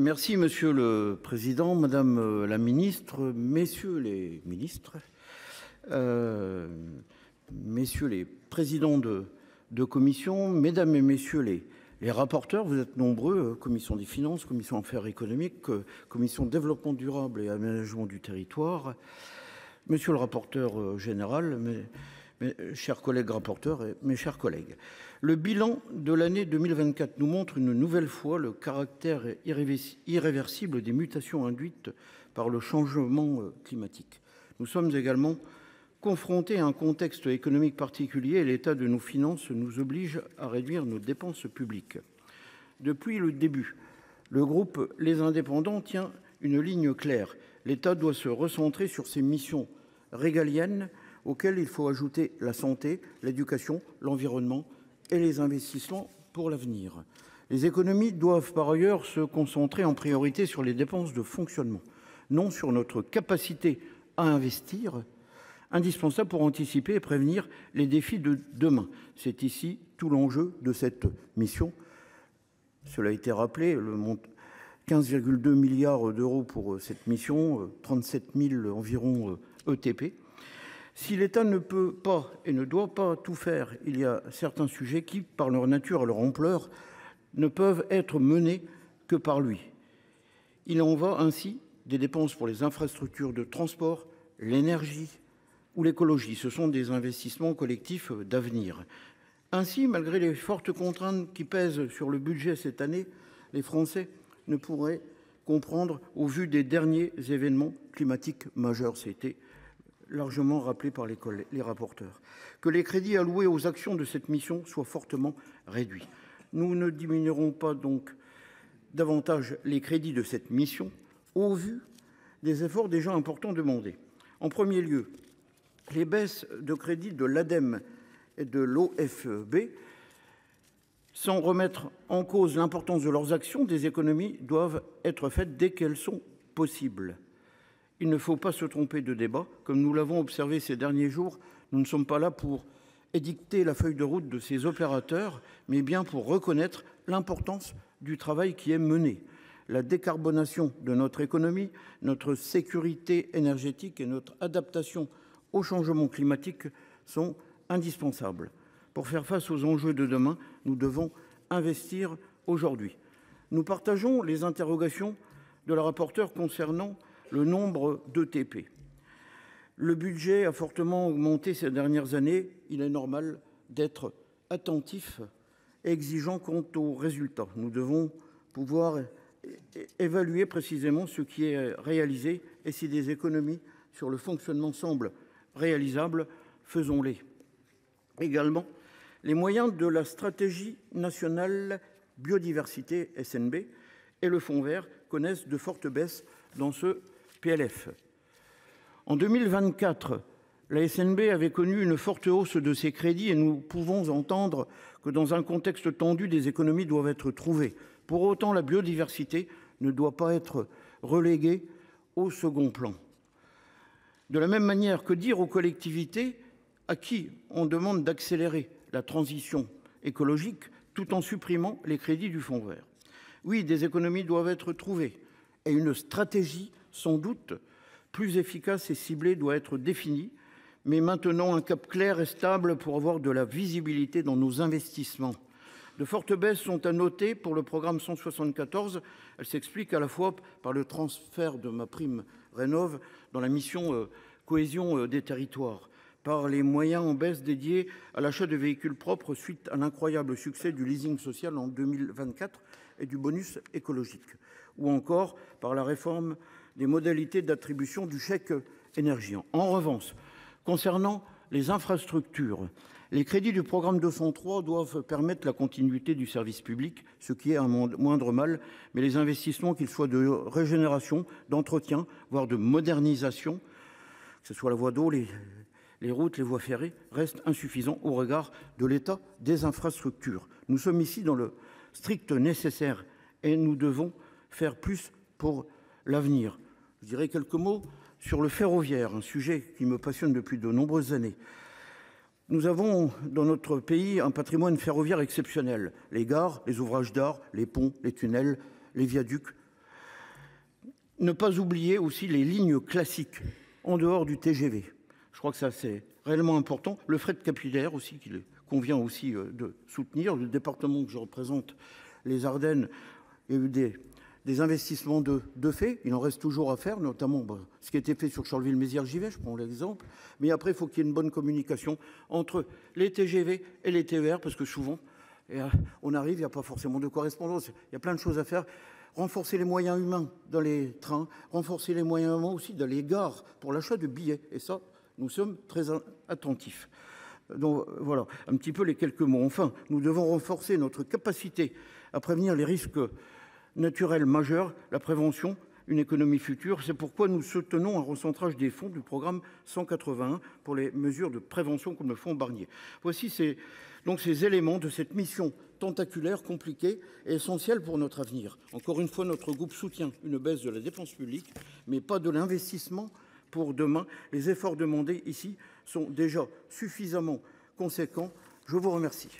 Merci, Monsieur le Président, Madame la Ministre, Messieurs les ministres, Messieurs les présidents de commission, Mesdames et Messieurs les rapporteurs. Vous êtes nombreux, Commission des Finances, Commission Affaires économiques, Commission Développement durable et aménagement du territoire. Monsieur le rapporteur général, mes chers collègues rapporteurs et mes chers collègues, le bilan de l'année 2024 nous montre une nouvelle fois le caractère irréversible des mutations induites par le changement climatique. Nous sommes également confrontés à un contexte économique particulier et l'état de nos finances nous oblige à réduire nos dépenses publiques. Depuis le début, le groupe Les Indépendants tient une ligne claire. L'État doit se recentrer sur ses missions régaliennes auxquelles il faut ajouter la santé, l'éducation, l'environnement et les investissements pour l'avenir. Les économies doivent par ailleurs se concentrer en priorité sur les dépenses de fonctionnement, non sur notre capacité à investir, indispensable pour anticiper et prévenir les défis de demain. C'est ici tout l'enjeu de cette mission. Cela a été rappelé, le montant 15,2 milliards d'euros pour cette mission, 37 000 environ ETP. Si l'État ne peut pas et ne doit pas tout faire, il y a certains sujets qui, par leur nature et leur ampleur, ne peuvent être menés que par lui. Il en va ainsi des dépenses pour les infrastructures de transport, l'énergie ou l'écologie. Ce sont des investissements collectifs d'avenir. Ainsi, malgré les fortes contraintes qui pèsent sur le budget cette année, les Français ne pourraient comprendre, au vu des derniers événements climatiques majeurs, c'était largement rappelé par les rapporteurs, que les crédits alloués aux actions de cette mission soient fortement réduits. Nous ne diminuerons pas donc davantage les crédits de cette mission au vu des efforts déjà importants demandés. En premier lieu, les baisses de crédits de l'ADEME et de l'OFEB, sans remettre en cause l'importance de leurs actions, des économies doivent être faites dès qu'elles sont possibles. Il ne faut pas se tromper de débat. Comme nous l'avons observé ces derniers jours, nous ne sommes pas là pour édicter la feuille de route de ces opérateurs, mais bien pour reconnaître l'importance du travail qui est mené. La décarbonation de notre économie, notre sécurité énergétique et notre adaptation au changement climatique sont indispensables. Pour faire face aux enjeux de demain, nous devons investir aujourd'hui. Nous partageons les interrogations de la rapporteure concernant le nombre d'ETP. Le budget a fortement augmenté ces dernières années. Il est normal d'être attentif et exigeant quant aux résultats. Nous devons pouvoir évaluer précisément ce qui est réalisé et si des économies sur le fonctionnement semblent réalisables, faisons-les. Également, les moyens de la stratégie nationale biodiversité SNB et le fonds vert connaissent de fortes baisses dans ce PLF. En 2024, la SNB avait connu une forte hausse de ses crédits et nous pouvons entendre que dans un contexte tendu, des économies doivent être trouvées. Pour autant, la biodiversité ne doit pas être reléguée au second plan. De la même manière, que dire aux collectivités à qui on demande d'accélérer la transition écologique tout en supprimant les crédits du fonds vert? Oui, des économies doivent être trouvées et une stratégie sans doute plus efficace et ciblée doit être définie, mais maintenant un cap clair et stable pour avoir de la visibilité dans nos investissements. De fortes baisses sont à noter pour le programme 174. Elles s'expliquent à la fois par le transfert de ma prime Rénov' dans la mission cohésion des territoires, par les moyens en baisse dédiés à l'achat de véhicules propres suite à l'incroyable succès du leasing social en 2024 et du bonus écologique, ou encore par la réforme des modalités d'attribution du chèque énergie. En revanche, concernant les infrastructures, les crédits du programme 203 doivent permettre la continuité du service public, ce qui est un moindre mal, mais les investissements, qu'ils soient de régénération, d'entretien, voire de modernisation, que ce soit la voie d'eau, les routes, les voies ferrées, restent insuffisants au regard de l'état des infrastructures. Nous sommes ici dans le strict nécessaire et nous devons faire plus pour l'avenir. Je dirais quelques mots sur le ferroviaire, un sujet qui me passionne depuis de nombreuses années. Nous avons dans notre pays un patrimoine ferroviaire exceptionnel. Les gares, les ouvrages d'art, les ponts, les tunnels, les viaducs, ne pas oublier aussi les lignes classiques en dehors du TGV. Je crois que ça, c'est réellement important. Le fret capillaire aussi, qu'il convient aussi de soutenir. Le département que je représente, les Ardennes, il y a eu des investissements de fait. Il en reste toujours à faire, notamment ce qui a été fait sur Charleville-Mézières-Givet, je prends l'exemple. Mais après, il faut qu'il y ait une bonne communication entre les TGV et les TER, parce que souvent, on arrive, il n'y a pas forcément de correspondance. Il y a plein de choses à faire. Renforcer les moyens humains dans les trains, renforcer les moyens humains aussi dans les gares pour l'achat de billets. Et ça, nous sommes très attentifs. Donc voilà, un petit peu les quelques mots. Enfin, nous devons renforcer notre capacité à prévenir les risques naturels majeurs, la prévention, une économie future. C'est pourquoi nous soutenons un recentrage des fonds du programme 181 pour les mesures de prévention comme le fonds Barnier. Voici donc ces éléments de cette mission tentaculaire, compliquée et essentielle pour notre avenir. Encore une fois, notre groupe soutient une baisse de la dépense publique, mais pas de l'investissement pour demain. Les efforts demandés ici sont déjà suffisamment conséquents. Je vous remercie.